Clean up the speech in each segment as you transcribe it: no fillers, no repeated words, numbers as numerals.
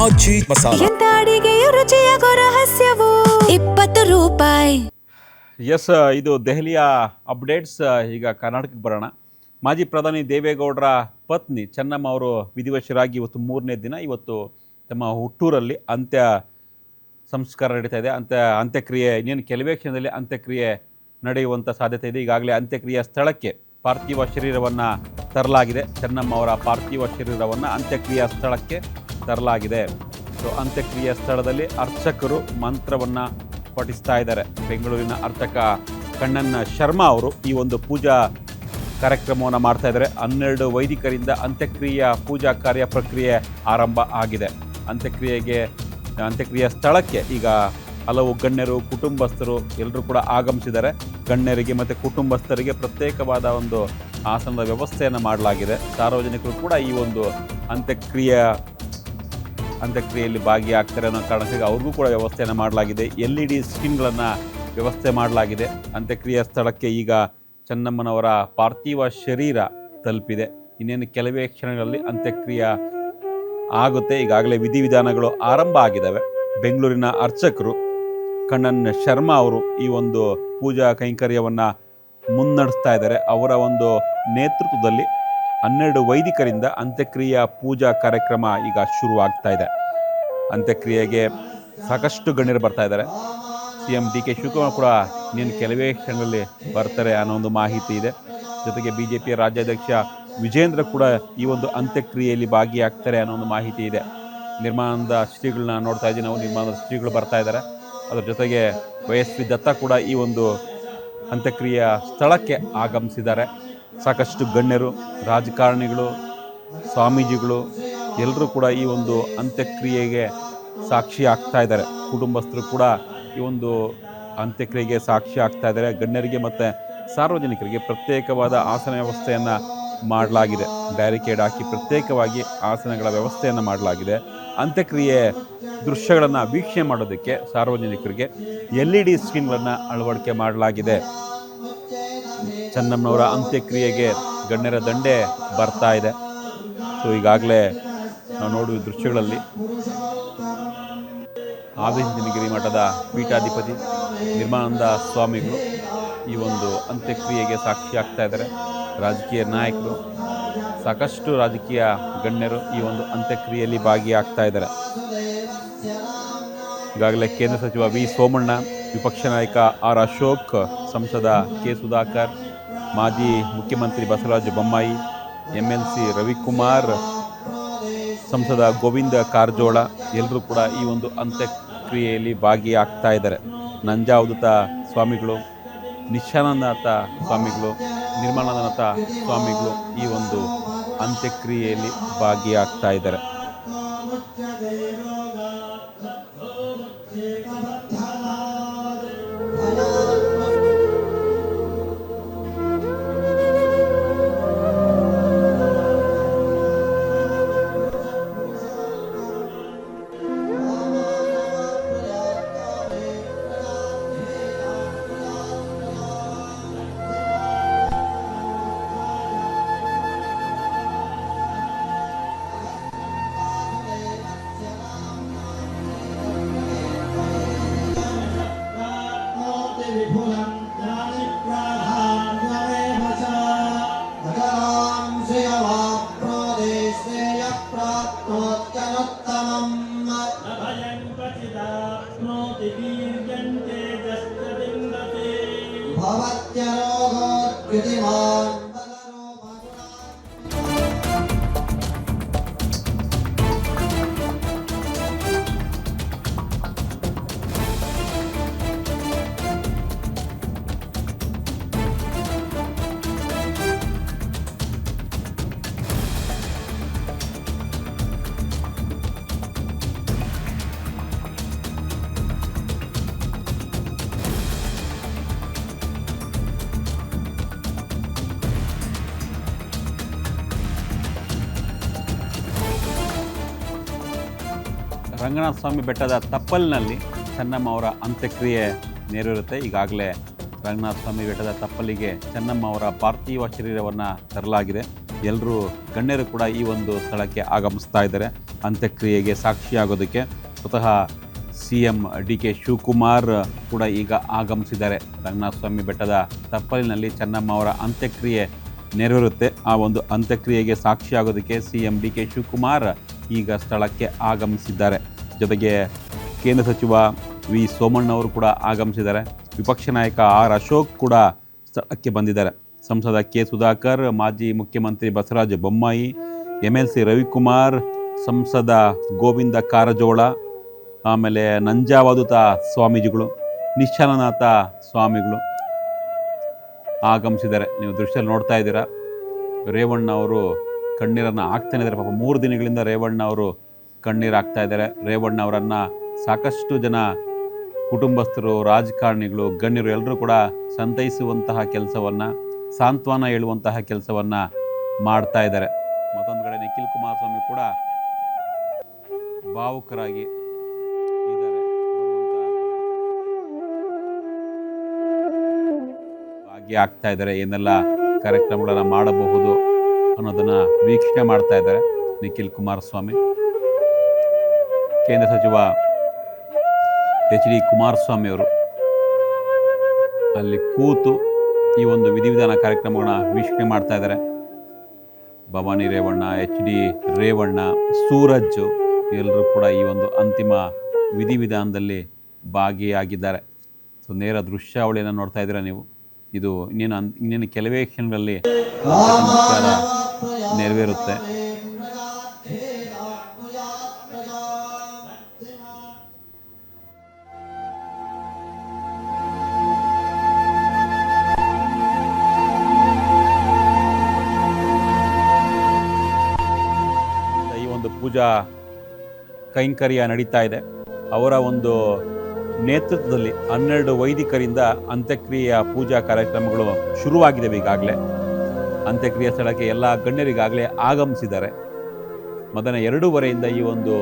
ಆಜಿ ಮಸಾಲ. ಎಂತ ಅಡಿಗೆಯ ರುಚಿಯಾಗೋ ರಹಸ್ಯವು 20 ರೂಪಾಯಿ. ಎಸ್, ಇದು ದೆಹಲಿಯ ಅಪ್ಡೇಟ್ಸ್. ಈಗ ಕರ್ನಾಟಕಕ್ಕೆ ಬರೋಣ. ಮಾಜಿ ಪ್ರಧಾನಿ ದೇವೇಗೌಡರ ಪತ್ನಿ ಚೆನ್ನಮ್ಮ ಅವರು ವಿಧಿವಶರಾಗಿ ಇವತ್ತು 3ನೇ ದಿನ. ಇವತ್ತು ತಮ್ಮ ಹುಟ್ಟೂರಲ್ಲಿ ಅಂತ್ಯ ಸಂಸ್ಕಾರ ನಡೀತಾ ಇದೆ. ಅಂತ್ಯಕ್ರಿಯೆ ಇನ್ನೇನು ಕೆಲವೇ ಕ್ಷಣದಲ್ಲಿ ಅಂತ್ಯಕ್ರಿಯೆ ನಡೆಯುವಂಥ ಸಾಧ್ಯತೆ ಇದೆ. ಈಗಾಗಲೇ ಅಂತ್ಯಕ್ರಿಯೆಯ ಸ್ಥಳಕ್ಕೆ ಪಾರ್ಥಿವ ಶರೀರವನ್ನು ತರಲಾಗಿದೆ. ಚೆನ್ನಮ್ಮ ಅವರ ಪಾರ್ಥಿವ ಶರೀರವನ್ನು ಅಂತ್ಯಕ್ರಿಯೆಯ ಸ್ಥಳಕ್ಕೆ ತರಲಾಗಿದೆ. ಸೊ ಅಂತ್ಯಕ್ರಿಯೆಯ ಸ್ಥಳದಲ್ಲಿ ಅರ್ಚಕರು ಮಂತ್ರವನ್ನು ಪಠಿಸ್ತಾ ಇದ್ದಾರೆ. ಬೆಂಗಳೂರಿನ ಅರ್ಚಕ ಕಣ್ಣನ್ ಶರ್ಮಾ ಅವರು ಈ ಒಂದು ಪೂಜಾ ಕಾರ್ಯಕ್ರಮವನ್ನು ಮಾಡ್ತಾ ಇದ್ದಾರೆ. 12 ವೈದಿಕರಿಂದ ಅಂತ್ಯಕ್ರಿಯೆಯ ಪೂಜಾ ಪ್ರಕ್ರಿಯೆ ಆರಂಭ ಆಗಿದೆ. ಅಂತ್ಯಕ್ರಿಯೆಯ ಸ್ಥಳಕ್ಕೆ ಈಗ ಹಲವು ಗಣ್ಯರು, ಕುಟುಂಬಸ್ಥರು ಎಲ್ಲರೂ ಕೂಡ ಆಗಮಿಸಿದ್ದಾರೆ. ಗಣ್ಯರಿಗೆ ಮತ್ತು ಕುಟುಂಬಸ್ಥರಿಗೆ ಪ್ರತ್ಯೇಕವಾದ ಒಂದು ಆಸನದ ವ್ಯವಸ್ಥೆಯನ್ನು ಮಾಡಲಾಗಿದೆ. ಸಾರ್ವಜನಿಕರು ಕೂಡ ಈ ಒಂದು ಅಂತ್ಯಕ್ರಿಯೆಯಲ್ಲಿ ಭಾಗಿಯಾಗ್ತಾರೆ ಅನ್ನೋ ಕಾರಣಕ್ಕಾಗಿ ಅವ್ರಿಗೂ ಕೂಡ ವ್ಯವಸ್ಥೆಯನ್ನು ಮಾಡಲಾಗಿದೆ. LED ಸ್ಕ್ರೀನ್ಗಳನ್ನು ವ್ಯವಸ್ಥೆ ಮಾಡಲಾಗಿದೆ. ಅಂತ್ಯಕ್ರಿಯೆಯ ಸ್ಥಳಕ್ಕೆ ಈಗ ಚೆನ್ನಮ್ಮನವರ ಪಾರ್ಥಿವ ಶರೀರ ತಲುಪಿದೆ. ಇನ್ನೇನು ಕೆಲವೇ ಕ್ಷಣಗಳಲ್ಲಿ ಅಂತ್ಯಕ್ರಿಯೆ ಆಗುತ್ತೆ. ಈಗಾಗಲೇ ವಿಧಿವಿಧಾನಗಳು ಆರಂಭ ಆಗಿದ್ದಾವೆ. ಬೆಂಗಳೂರಿನ ಅರ್ಚಕರು ಕಣ್ಣನ್ ಶರ್ಮಾ ಅವರು ಈ ಒಂದು ಪೂಜಾ ಕೈಂಕರ್ಯವನ್ನು ಮುನ್ನಡೆಸ್ತಾ ಇದ್ದಾರೆ. ಅವರ ಒಂದು ನೇತೃತ್ವದಲ್ಲಿ 12 ವೈದಿಕರಿಂದ ಅಂತ್ಯಕ್ರಿಯೆಯ ಪೂಜಾ ಕಾರ್ಯಕ್ರಮ ಈಗ ಶುರುವಾಗ್ತಾ ಇದೆ. ಅಂತ್ಯಕ್ರಿಯೆಗೆ ಸಾಕಷ್ಟು ಗಣ್ಯರು ಬರ್ತಾ ಇದ್ದಾರೆ. CM DK ಶಿವಕುಮಾರ್ ಕೂಡ ಇನ್ನೇನು ಕೆಲವೇ ಕ್ಷಣಗಳಲ್ಲಿ ಬರ್ತಾರೆ ಅನ್ನೋ ಒಂದು ಮಾಹಿತಿ ಇದೆ. ಜೊತೆಗೆ BJPಯ ರಾಜ್ಯಾಧ್ಯಕ್ಷ ವಿಜೇಂದ್ರ ಕೂಡ ಈ ಒಂದು ಅಂತ್ಯಕ್ರಿಯೆಯಲ್ಲಿ ಭಾಗಿಯಾಗ್ತಾರೆ ಅನ್ನೋ ಒಂದು ಮಾಹಿತಿ ಇದೆ. ನಿರ್ಮಾಣದ ಶ್ರೀಗಳನ್ನ ನೋಡ್ತಾ ಇದ್ದೀವಿ ನಾವು. ನಿರ್ಮಾಣದ ಶ್ರೀಗಳು ಬರ್ತಾ ಇದ್ದಾರೆ. ಅದರ ಜೊತೆಗೆ YSV ದತ್ತ ಕೂಡ ಈ ಒಂದು ಅಂತ್ಯಕ್ರಿಯೆಯ ಸ್ಥಳಕ್ಕೆ ಆಗಮಿಸಿದ್ದಾರೆ. ಸಾಕಷ್ಟು ಗಣ್ಯರು, ರಾಜಕಾರಣಿಗಳು, ಸ್ವಾಮೀಜಿಗಳು ಎಲ್ಲರೂ ಕೂಡ ಈ ಒಂದು ಅಂತ್ಯಕ್ರಿಯೆಗೆ ಸಾಕ್ಷಿ ಆಗ್ತಾ ಇದ್ದಾರೆ. ಕುಟುಂಬಸ್ಥರು ಕೂಡ ಈ ಒಂದು ಅಂತ್ಯಕ್ರಿಯೆಗೆ ಸಾಕ್ಷಿ ಆಗ್ತಾ ಇದ್ದಾರೆ. ಗಣ್ಯರಿಗೆ ಮತ್ತು ಸಾರ್ವಜನಿಕರಿಗೆ ಪ್ರತ್ಯೇಕವಾದ ಆಸನ ವ್ಯವಸ್ಥೆಯನ್ನು ಮಾಡಲಾಗಿದೆ. ಬ್ಯಾರಿಕೇಡ್ ಹಾಕಿ ಪ್ರತ್ಯೇಕವಾಗಿ ಆಸನಗಳ ವ್ಯವಸ್ಥೆಯನ್ನು ಮಾಡಲಾಗಿದೆ. ಅಂತ್ಯಕ್ರಿಯೆ ದೃಶ್ಯಗಳನ್ನು ವೀಕ್ಷಣೆ ಮಾಡೋದಕ್ಕೆ ಸಾರ್ವಜನಿಕರಿಗೆ LED ಸ್ಕ್ರೀನ್ಗಳನ್ನು ಅಳವಡಿಕೆ ಮಾಡಲಾಗಿದೆ. ಚೆನ್ನಮ್ಮನವರ ಅಂತ್ಯಕ್ರಿಯೆಗೆ ಗಣ್ಯರ ದಂಡೆ ಬರ್ತಾ ಇದೆ. ಸೊ ಈಗಾಗಲೇ ನಾವು ನೋಡುವ ದೃಶ್ಯಗಳಲ್ಲಿ ಆದಿಚುಂಚನಗಿರಿ ಮಠದ ಪೀಠಾಧಿಪತಿ ನಿರ್ಮಲಾನಂದ ಸ್ವಾಮಿಗಳು ಈ ಒಂದು ಅಂತ್ಯಕ್ರಿಯೆಗೆ ಸಾಕ್ಷಿ ಆಗ್ತಾ ಇದ್ದಾರೆ. ರಾಜಕೀಯ ನಾಯಕರು, ಸಾಕಷ್ಟು ರಾಜಕೀಯ ಗಣ್ಯರು ಈ ಒಂದು ಅಂತ್ಯಕ್ರಿಯೆಯಲ್ಲಿ ಭಾಗಿಯಾಗ್ತಾ ಇದ್ದಾರೆ. ಈಗಾಗಲೇ ಕೇಂದ್ರ ಸಚಿವ V ಸೋಮಣ್ಣ, ವಿಪಕ್ಷ ನಾಯಕ R ಅಶೋಕ್, ಸಂಸದ K ಸುಧಾಕರ್, ಮಾಜಿ ಮುಖ್ಯಮಂತ್ರಿ ಬಸವರಾಜ ಬೊಮ್ಮಾಯಿ, MLC ರವಿಕುಮಾರ್, ಸಂಸದ ಗೋವಿಂದ ಕಾರಜೋಳ ಎಲ್ಲರೂ ಕೂಡ ಈ ಒಂದು ಅಂತ್ಯಕ್ರಿಯೆಯಲ್ಲಿ ಭಾಗಿಯಾಗ್ತಾ ಇದ್ದಾರೆ. ನಂಜಾವಧೂತ ಸ್ವಾಮಿಗಳು, ನಿಶ್ಚಲಾನಂದನಾಥ ಸ್ವಾಮಿಗಳು, ನಿರ್ಮಲಾನಂದನಾಥ ಸ್ವಾಮಿಗಳು ಈ ಒಂದು ಅಂತ್ಯಕ್ರಿಯೆಯಲ್ಲಿ ಭಾಗಿಯಾಗ್ತಾ ಇದ್ದಾರೆ. ರಂಗನಾಥ ಸ್ವಾಮಿ ಬೆಟ್ಟದ ತಪ್ಪಲಿನಲ್ಲಿ ಚೆನ್ನಮ್ಮ ಅವರ ಅಂತ್ಯಕ್ರಿಯೆ ನೆರವೇರುತ್ತೆ. ಈಗಾಗಲೇ ರಂಗನಾಥ ಸ್ವಾಮಿ ಬೆಟ್ಟದ ತಪ್ಪಲಿಗೆ ಚೆನ್ನಮ್ಮ ಅವರ ಪಾರ್ಥಿವ ಶರೀರವನ್ನು ತರಲಾಗಿದೆ. ಎಲ್ಲರೂ ಗಣ್ಯರು ಕೂಡ ಈ ಒಂದು ಸ್ಥಳಕ್ಕೆ ಆಗಮಿಸ್ತಾ ಇದ್ದಾರೆ ಅಂತ್ಯಕ್ರಿಯೆಗೆ ಸಾಕ್ಷಿಯಾಗೋದಕ್ಕೆ. ಸ್ವತಃ CM DK ಶಿವಕುಮಾರ್ ಕೂಡ ಈಗ ಆಗಮಿಸಿದ್ದಾರೆ. ರಂಗನಾಥ ಸ್ವಾಮಿ ಬೆಟ್ಟದ ತಪ್ಪಲಿನಲ್ಲಿ ಚೆನ್ನಮ್ಮ ಅವರ ಅಂತ್ಯಕ್ರಿಯೆ ನೆರವೇರುತ್ತೆ. ಆ ಒಂದು ಅಂತ್ಯಕ್ರಿಯೆಗೆ ಸಾಕ್ಷಿಯಾಗೋದಕ್ಕೆ CM DK ಶಿವಕುಮಾರ್ ಈಗ ಸ್ಥಳಕ್ಕೆ ಆಗಮಿಸಿದ್ದಾರೆ. ಜೊತೆಗೆ ಕೇಂದ್ರ ಸಚಿವ ವಿ ಸೋಮಣ್ಣ ಅವರು ಕೂಡ ಆಗಮಿಸಿದ್ದಾರೆ. ವಿಪಕ್ಷ ನಾಯಕ R ಅಶೋಕ್ ಕೂಡ ಸ್ಥಳಕ್ಕೆ ಬಂದಿದ್ದಾರೆ. ಸಂಸದ ಕೆ ಸುಧಾಕರ್, ಮಾಜಿ ಮುಖ್ಯಮಂತ್ರಿ ಬಸವರಾಜ ಬೊಮ್ಮಾಯಿ, MLC ರವಿಕುಮಾರ್, ಸಂಸದ ಗೋವಿಂದ ಕಾರಜೋಳ, ಆಮೇಲೆ ನಂಜಾವಧೂತ ಸ್ವಾಮೀಜಿಗಳು, ನಿಶ್ಚಲನಾಥ ಸ್ವಾಮಿಗಳು ಆಗಮಿಸಿದ್ದಾರೆ. ನೀವು ದೃಶ್ಯ ನೋಡ್ತಾ ಇದ್ದೀರಾ. ರೇವಣ್ಣ ಅವರು ಕಣ್ಣೀರನ್ನು ಹಾಕ್ತಾನೆ ಇದ್ದಾರೆ. ಪಾಪ 3 ದಿನಗಳಿಂದ ರೇವಣ್ಣ ಅವರು ಕಣ್ಣೀರು ಹಾಕ್ತಾ ಇದ್ದಾರೆ. ರೇವಣ್ಣ ಅವರನ್ನು ಸಾಕಷ್ಟು ಜನ ಕುಟುಂಬಸ್ಥರು, ರಾಜಕಾರಣಿಗಳು, ಗಣ್ಯರು ಎಲ್ಲರೂ ಕೂಡ ಸಂತೈಸುವಂತಹ ಕೆಲಸವನ್ನು, ಸಾಂತ್ವನ ಹೇಳುವಂತಹ ಕೆಲಸವನ್ನು ಮಾಡ್ತಾ ಇದ್ದಾರೆ. ಮತ್ತೊಂದು ಕಡೆ ನಿಖಿಲ್ ಕುಮಾರಸ್ವಾಮಿ ಕೂಡ ಭಾವುಕರಾಗಿ ಇದ್ದಾರೆ. ಆಗ್ತಾ ಇದ್ದಾರೆ. ಏನೆಲ್ಲ ಕಾರ್ಯಕ್ರಮಗಳನ್ನು ಮಾಡಬಹುದು ಅನ್ನೋದನ್ನು ವೀಕ್ಷಣೆ ಮಾಡ್ತಾ ಇದ್ದಾರೆ ನಿಖಿಲ್ ಕುಮಾರಸ್ವಾಮಿ. ಕೇಂದ್ರ ಸಚಿವ HD ಕುಮಾರಸ್ವಾಮಿ ಅವರು ಅಲ್ಲಿ ಕೂತು ಈ ಒಂದು ವಿಧಿವಿಧಾನ ಕಾರ್ಯಕ್ರಮಗಳನ್ನ ವೀಕ್ಷಣೆ ಮಾಡ್ತಾ ಇದ್ದಾರೆ. ಭವಾನಿ ರೇವಣ್ಣ, HD ರೇವಣ್ಣ, ಸೂರಜ್ ಎಲ್ಲರೂ ಕೂಡ ಈ ಒಂದು ಅಂತಿಮ ವಿಧಿವಿಧಾನದಲ್ಲಿ ಭಾಗಿಯಾಗಿದ್ದಾರೆ. ಸೊ ನೇರ ದೃಶ್ಯಾವಳಿಯನ್ನು ನೋಡ್ತಾ ಇದ್ದೀರಾ ನೀವು. ಇದು ಇನ್ನೇನು ಕೆಲವೇ ಕ್ಷಣಗಳಲ್ಲಿ ನೆರವೇರುತ್ತೆ. ಈ ಒಂದು ಪೂಜಾ ಕೈಂಕರ್ಯ ನಡೀತಾ ಇದೆ. ಅವರ ಒಂದು ನೇತೃತ್ವದಲ್ಲಿ 12 ವೈದಿಕರಿಂದ ಅಂತ್ಯಕ್ರಿಯೆಯ ಪೂಜಾ ಕಾರ್ಯಕ್ರಮಗಳು ಶುರುವಾಗಿದ್ದಾವೆ. ಈಗಾಗಲೇ ಅಂತ್ಯಕ್ರಿಯೆ ಸ್ಥಳಕ್ಕೆ ಎಲ್ಲ ಗಣ್ಯರಿಗಾಗಲೇ ಆಗಮಿಸಿದ್ದಾರೆ. ಮಧ್ಯಾಹ್ನ 2:30ಯಿಂದ ಈ ಒಂದು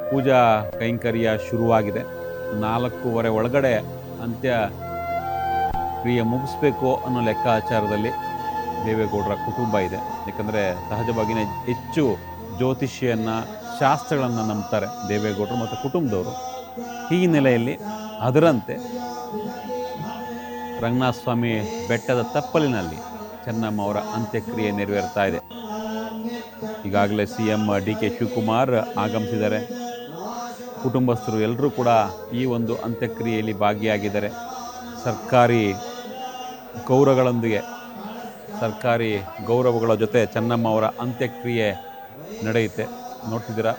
ಪೂಜಾ ಕೈಂಕರ್ಯ ಶುರುವಾಗಿದೆ. 4:15 ಒಳಗಡೆ ಅಂತ್ಯಕ್ರಿಯೆ ಮುಗಿಸ್ಬೇಕು ಅನ್ನೋ ಲೆಕ್ಕಾಚಾರದಲ್ಲಿ ದೇವೇಗೌಡರ ಕುಟುಂಬ ಇದೆ. ಯಾಕಂದರೆ ಸಹಜವಾಗಿಯೇ ಹೆಚ್ಚು ಜ್ಯೋತಿಷ್ಯನ್ನು, ಶಾಸ್ತ್ರಗಳನ್ನು ನಂಬ್ತಾರೆ ದೇವೇಗೌಡರು ಮತ್ತು ಕುಟುಂಬದವರು. ಈ ಹಿನ್ನೆಲೆಯಲ್ಲಿ ಅದರಂತೆ ರಂಗನಾಥ ಸ್ವಾಮಿ ಬೆಟ್ಟದ ತಪ್ಪಲಿನಲ್ಲಿ ಚೆನ್ನಮ್ಮ ಅವರ ಅಂತ್ಯಕ್ರಿಯೆ ನೆರವೇರ್ತಾ ಇದೆ. ಈಗಾಗಲೇ CM DK ಶಿವಕುಮಾರ್ ಆಗಮಿಸಿದ್ದಾರೆ. ಕುಟುಂಬಸ್ಥರು ಎಲ್ಲರೂ ಕೂಡ ಈ ಒಂದು ಅಂತ್ಯಕ್ರಿಯೆಯಲ್ಲಿ ಭಾಗಿಯಾಗಿದ್ದಾರೆ. ಸರ್ಕಾರಿ ಗೌರವಗಳ ಜೊತೆ ಚೆನ್ನಮ್ಮ ಅವರ ಅಂತ್ಯಕ್ರಿಯೆ ನಡೆಯುತ್ತೆ. ನೋಡ್ತಿದ್ದೀರಾ,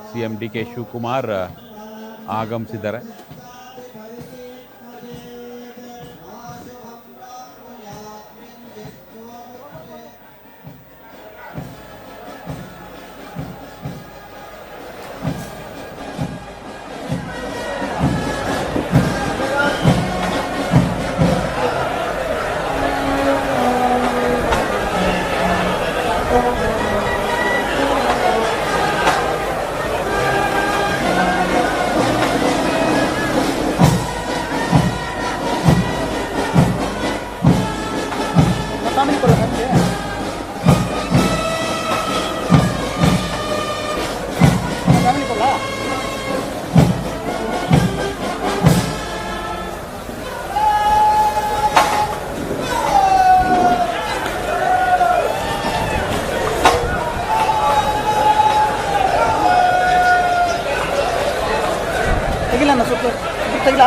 CM DK ಶಿವಕುಮಾರ್ ಆಗಮಿಸಿದ್ದಾರೆ. ತೆಗಿಲ್ಲ ಸುತ್ತ ತೆಗಿಲ್ಲ.